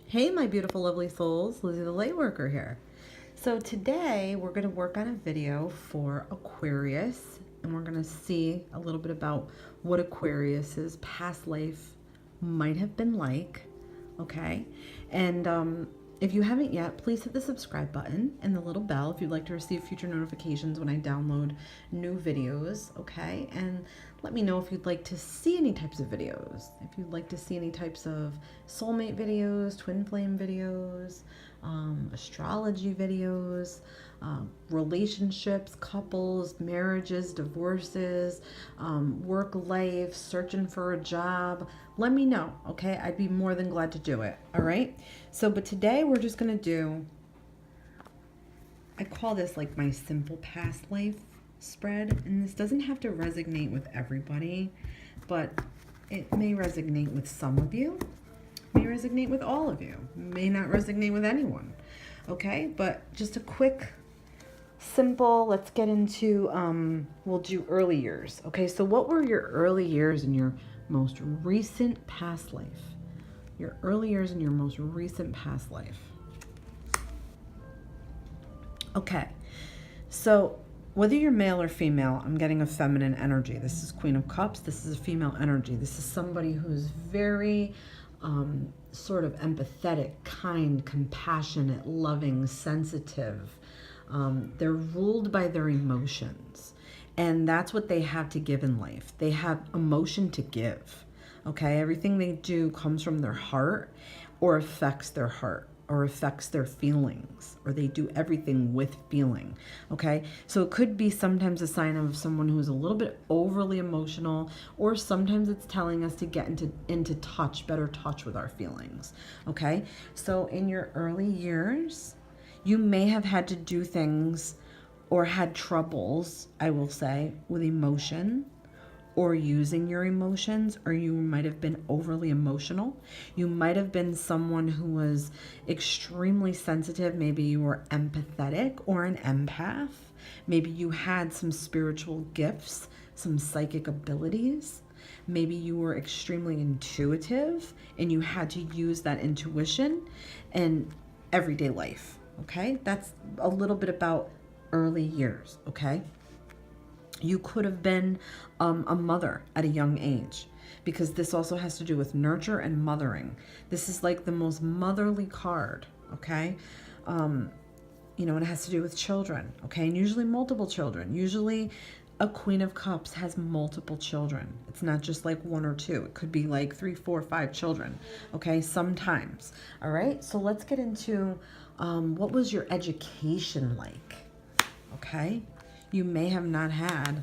Hey, my beautiful, lovely souls, Lizzie the Lightworker here. So today we're going to work on a video for Aquarius, and we're going to see a little bit about what Aquarius's past life might have been like, okay? And if you haven't yet, please hit the subscribe button and the little bell if you'd like to receive future notifications when I download new videos, okay? And let me know if you'd like to see any types of videos. If you'd like to see any types of soulmate videos, twin flame videos, astrology videos, relationships, couples, marriages, divorces, work life, searching for a job, let me know, okay? I'd be more than glad to do it, all right? So, but today we're just going to do, I call this like my simple past life spread, and this doesn't have to resonate with everybody, but it may resonate with some of you, may resonate with all of you, may not resonate with anyone, okay? But just a quick, simple, let's get into, we'll do early years, okay? So what were your early years in your most recent past life? Your early years in your most recent past life. Okay, so whether you're male or female, I'm getting a feminine energy. This is Queen of Cups. This is a female energy. This is somebody who's very sort of empathetic, kind, compassionate, loving, sensitive. They're ruled by their emotions. And that's what they have to give in life. They have emotion to give. Okay, everything they do comes from their heart or affects their heart or affects their feelings, or they do everything with feeling, okay? So it could be sometimes a sign of someone who's a little bit overly emotional, or sometimes it's telling us to get into touch, better touch with our feelings, okay? So in your early years, you may have had to do things or had troubles, I will say, with emotion, or using your emotions, or you might have been overly emotional. You might have been someone who was extremely sensitive. Maybe you were empathetic or an empath. Maybe you had some spiritual gifts, some psychic abilities. Maybe you were extremely intuitive and you had to use that intuition in everyday life, okay? That's a little bit about early years, okay? You could have been a mother at a young age, because this also has to do with nurture and mothering. This is like the most motherly card, okay? And it has to do with children, okay? And usually multiple children. Usually a Queen of Cups has multiple children. It's not just like one or two. It could be like 3, 4, 5 children, okay? Sometimes, all right? So let's get into what was your education like, okay? You may have not had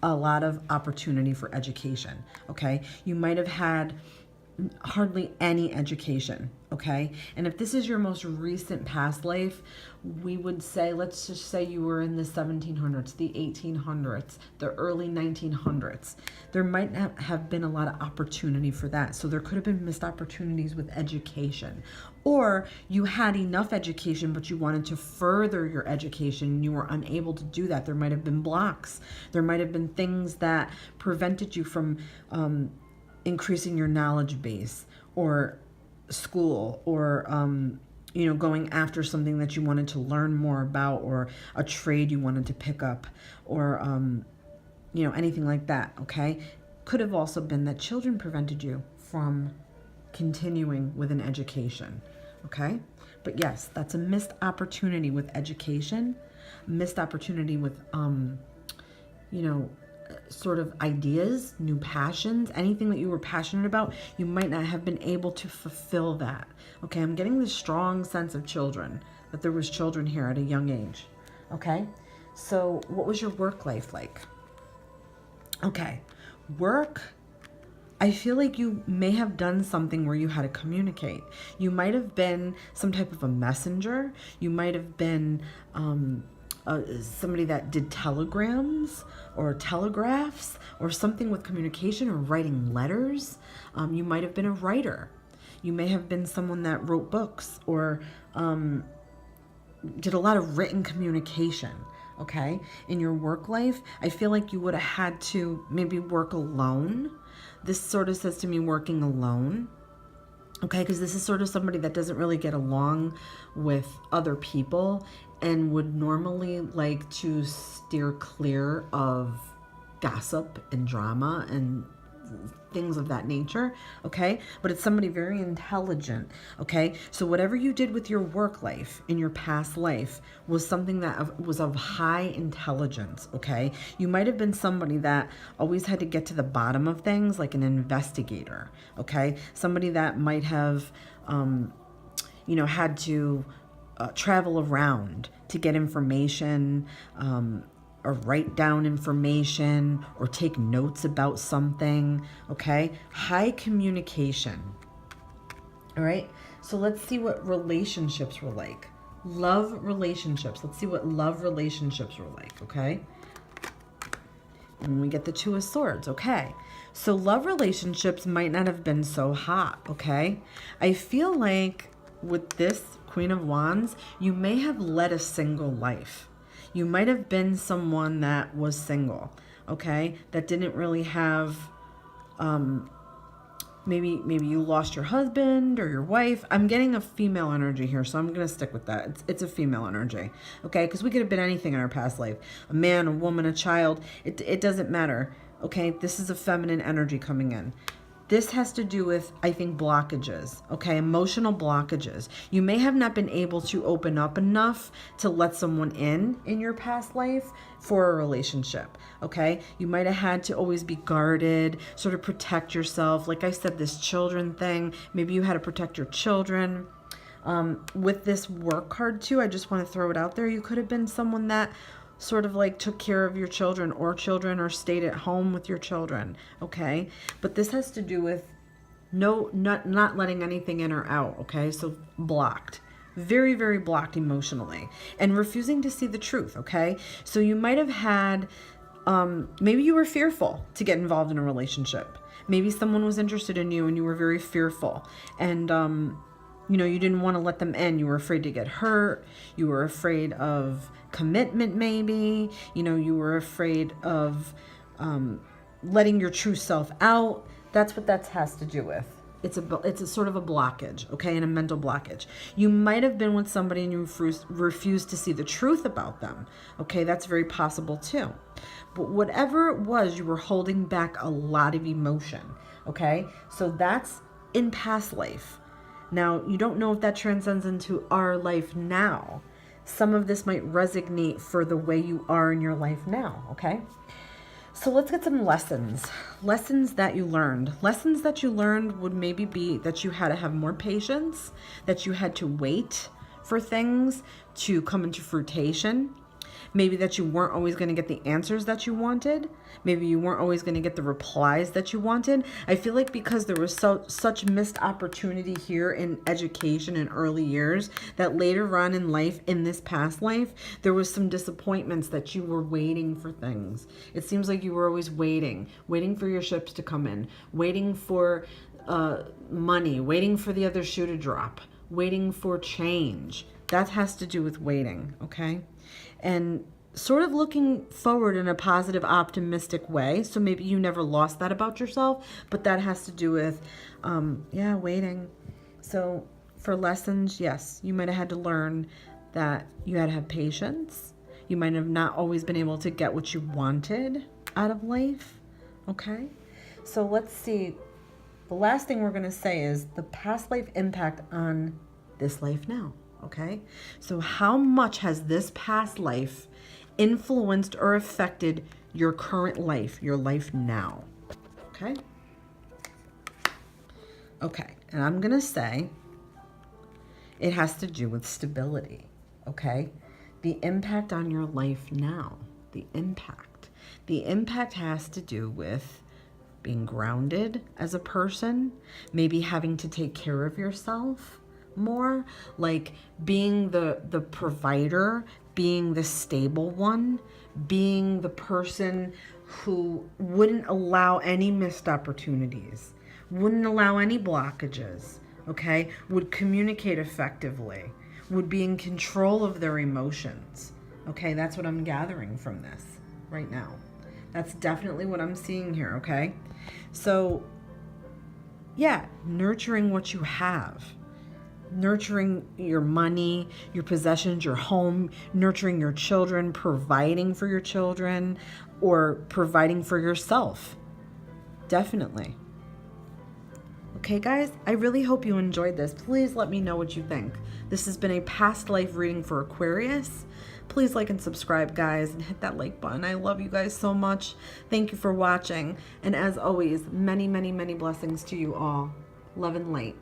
a lot of opportunity for education, okay? You might have had hardly any education, okay? And if this is your most recent past life, we would say, let's just say you were in the 1700s, the 1800s, the early 1900s. There might not have been a lot of opportunity for that. So there could have been missed opportunities with education. Or you had enough education, but you wanted to further your education and you were unable to do that. There might have been blocks. There might have been things that prevented you from increasing your knowledge base, or school, or going after something that you wanted to learn more about, or a trade you wanted to pick up, or anything like that, okay? Could have also been that children prevented you from continuing with an education, okay? But yes, that's a missed opportunity with education, missed opportunity with sort of ideas, new passions, anything that you were passionate about, you might not have been able to fulfill that. Okay, I'm getting this strong sense of children, that there was children here at a young age. Okay, so what was your work life like? Okay, work, I feel like you may have done something where you had to communicate. You might have been some type of a messenger. You might have been somebody that did telegrams or telegraphs or something with communication, or writing letters. You might have been a writer. You may have been someone that wrote books, or did a lot of written communication, okay? In your work life, I feel like you would have had to maybe work alone. This sort of says to me working alone. Okay, because this is sort of somebody that doesn't really get along with other people and would normally like to steer clear of gossip and drama and things of that nature, okay? But it's somebody very intelligent, okay? So whatever you did with your work life in your past life was something that was of high intelligence, okay? You might have been somebody that always had to get to the bottom of things, like an investigator, okay? Somebody that might have, had to travel around to get information, or write down information or take notes about something, okay? High communication, all right? So let's see what relationships were like. Love relationships. Let's see what love relationships were like, okay? And we get the Two of Swords, okay? So love relationships might not have been so hot, okay? I feel like with this Queen of Wands, you may have led a single life. You might have been someone that was single, okay? That didn't really have, maybe you lost your husband or your wife. I'm getting a female energy here, so I'm going to stick with that. It's a female energy, okay? Because we could have been anything in our past life. A man, a woman, a child. It doesn't matter, okay? This is a feminine energy coming in. This has to do with, I think, blockages, okay? Emotional blockages. You may have not been able to open up enough to let someone in your past life for a relationship, okay? You might have had to always be guarded, sort of protect yourself. Like I said, this children thing, maybe you had to protect your children. With this work card too, I just want to throw it out there. You could have been someone that sort of like took care of your children or stayed at home with your children, okay? But this has to do with not letting anything in or out, okay? So blocked. Very, very blocked emotionally and refusing to see the truth, okay? So you might have had, maybe you were fearful to get involved in a relationship. Maybe someone was interested in you and you were very fearful and, you didn't want to let them in. You were afraid to get hurt. You were afraid of commitment, maybe. You were afraid of letting your true self out. That's what that has to do with. It's a sort of a blockage, okay, and a mental blockage. You might have been with somebody and you refused to see the truth about them, okay? That's very possible too. But whatever it was, you were holding back a lot of emotion, okay? So that's in past life. Now, you don't know if that transcends into our life now. Some of this might resonate for the way you are in your life now, okay? So let's get some lessons. Lessons that you learned. Lessons that you learned would maybe be that you had to have more patience, that you had to wait for things to come into fruition. Maybe that you weren't always going to get the answers that you wanted. Maybe you weren't always going to get the replies that you wanted. I feel like because there was such missed opportunity here in education in early years, that later on in life, in this past life, there was some disappointments that you were waiting for things. It seems like you were always waiting for your ships to come in, waiting for money, waiting for the other shoe to drop, waiting for change. That has to do with waiting, okay? And sort of looking forward in a positive, optimistic way. So maybe you never lost that about yourself, but that has to do with, waiting. So for lessons, yes, you might have had to learn that you had to have patience. You might have not always been able to get what you wanted out of life, okay? So let's see. The last thing we're going to say is the past life impact on this life now. Okay, so how much has this past life influenced or affected your current life, your life now? Okay. Okay, and I'm going to say it has to do with stability. Okay, the impact on your life now, the impact has to do with being grounded as a person, maybe having to take care of yourself more, like being the provider, being the stable one, being the person who wouldn't allow any missed opportunities, wouldn't allow any blockages, okay, would communicate effectively, would be in control of their emotions. Okay, that's what I'm gathering from this right now. That's definitely what I'm seeing here, okay? So yeah, nurturing what you have. Nurturing your money, your possessions, your home, nurturing your children, providing for your children, or providing for yourself. Definitely. Okay, guys, I really hope you enjoyed this. Please let me know what you think. This has been a past life reading for Aquarius. Please like and subscribe, guys, and hit that like button. I love you guys so much. Thank you for watching. And as always, many, many, many blessings to you all. Love and light.